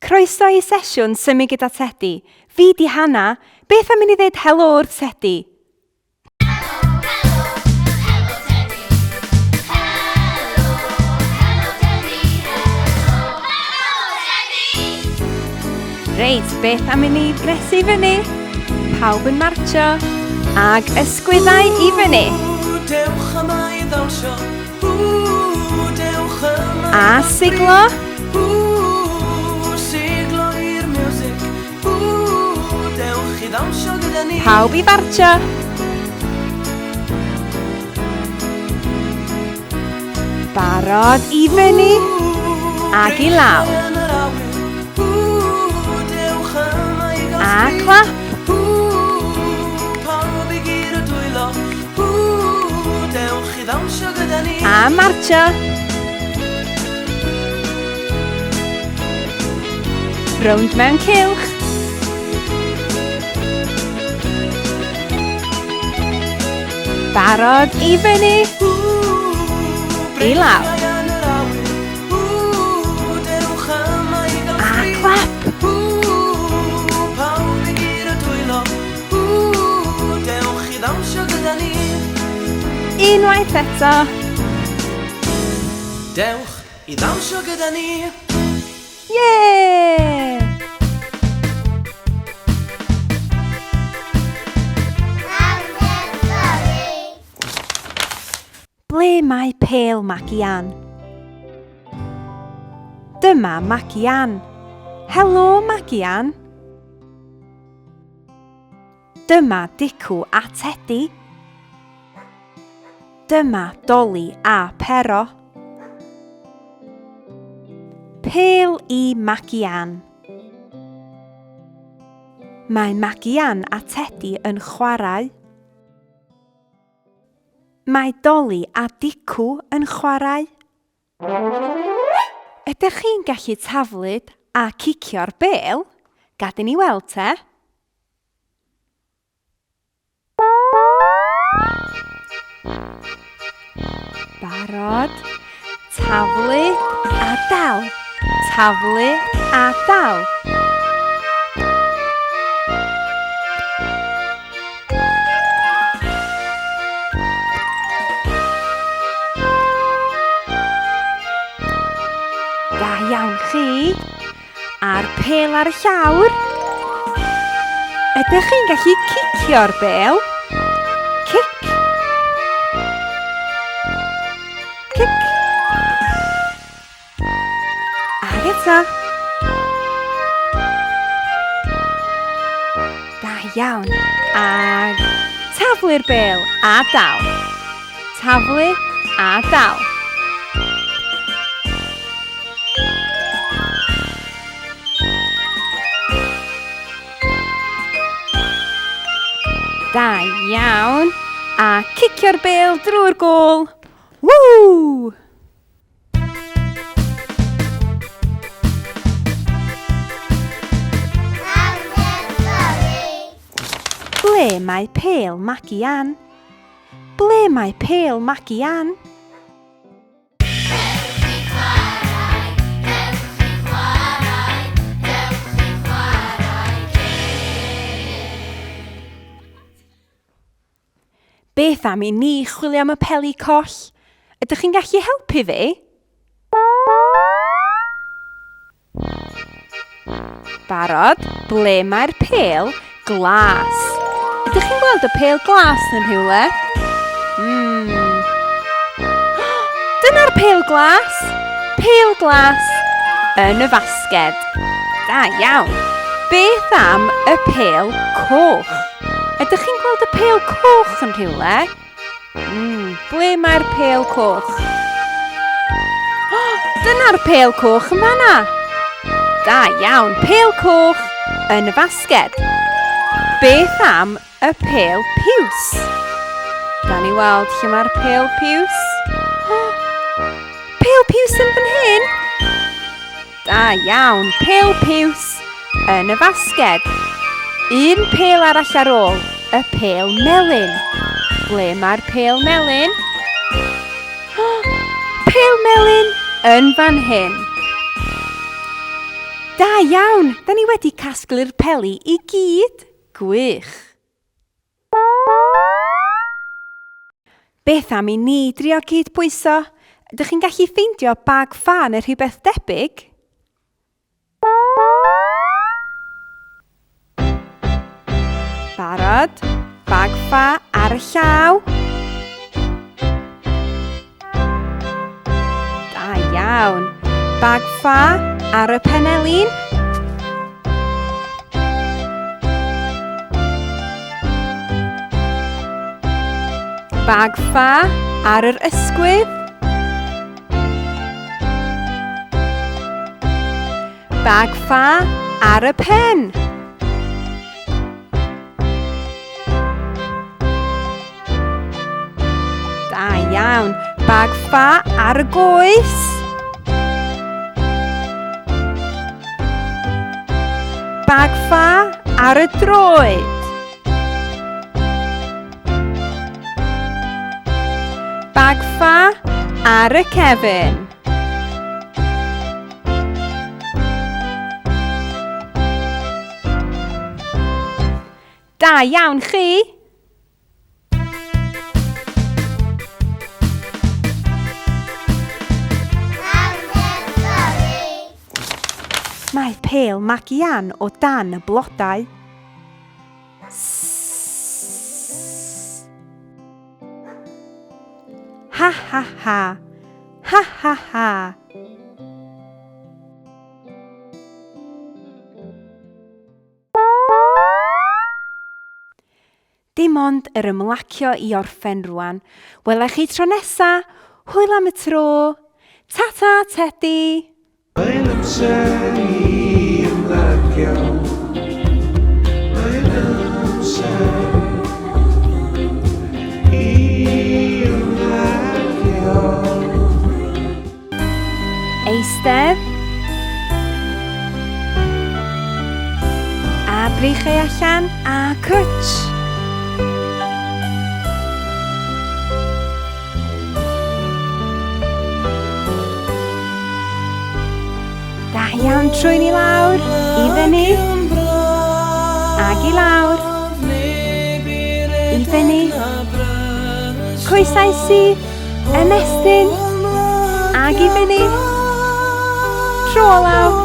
Croeso i sesiwn Symud gyda Tedi. Fi di Hanna. Beth am i ni ddweud helo wrth Tedi? Reit, beth am i ni gresu fyny? Pawb yn martsio, ag ysgwyddau i fyny. Dewch yma i ddawnsio, dewch yma A siglo. siglo i'r music, dewch i ddawnsio gyda ni. Pawb i fartsio. Barod i fyny, ag i lawr. A clap. Pawb i gyd o dwylo, dewch i ddawnsio gyda ni. A martsio. Rownd mewn cylch. Barod i fyny, i lawr. A clap. Unwaith eto. Dewch i ddawnsio gyda ni. Ie! Ble Mae Pel Magi. Dyma Magi. Helo Magi. Dyma Dicw a Tedi. Dyma Doli a Pero. Pel i Magi. Mae Magi a Tedi yn chwarae. Mae Doli a Dicw yn chwarae. Ydych chi'n gallu taflud a cicio'r bêl? Gad i ni weld te. Barod, taflu a dal, taflu a dal. Da iawn chi, a'r pel ar y llawr. Ydych chi'n gallu cicio'r bêl? Cic. Cic. Ag eto. Da iawn. Ag taflu'r bêl a dal. Taflu a dal. Da iawn. A cicio'r bêl drwy'r gôl. Woo! Ble Mae Pel Magi. Ble Mae Pel Magi. Beth am i ni chwilio am y peli coll? Ydych chi'n gallu helpu fi? Barod, ble mae'r pel glas? Ydych chi'n gweld y pel glas yn rhywle? Dyna'r pel glas. Pel glas yn y fasged. Da iawn. Beth am y pel coch? Ydych chi'n gweld y pel coch yn rhywle? Ble mae'r pel coch? Dyna'r pel coch yn fan'na. Da iawn, pel coch yn y fasged. Beth am y pel piws? Da ni weld lle mae'r pel piws. Pel piws yn fan hyn. Da iawn, pel piws yn y fasged. Un pel arall ar ôl, y pel melyn. Ble mae'r pel melyn? Pel melyn yn fan hyn. Da iawn, da ni wedi casglu'r peli I gyd. Gwych. Beth am I ni drio cydbwyso? Ydych chi'n gallu ffeindio bag ffa neu rhywbeth debyg? Barod? Bag ffa ar y llaw. Da iawn. Bag ffa ar y penelin. Bag ffa ar yr ysgwydd. Bag ffa ar y pen. Da iawn. Bag ffa ar y goes. Bag ffa ar y droed. Bag ffa ar y cefn. Da iawn chi! Mae Pel Magi o dan y blodau. Ha ha ha, ha ha ha. Dim ond yr ymlacio I orffen rwan. Welech chi tro nesa. Hwyl am y tro. Ta-ta, Tedi. Mae'n amser I ymlacio. Mae'n amser I ymlacio. Eistedd. A brichau allan a cwtsh. Da iawn trwy ni lawr, I fyny, ag I lawr, I fyny, coesaisu, ymestyn, ag I fyny, tro lawr.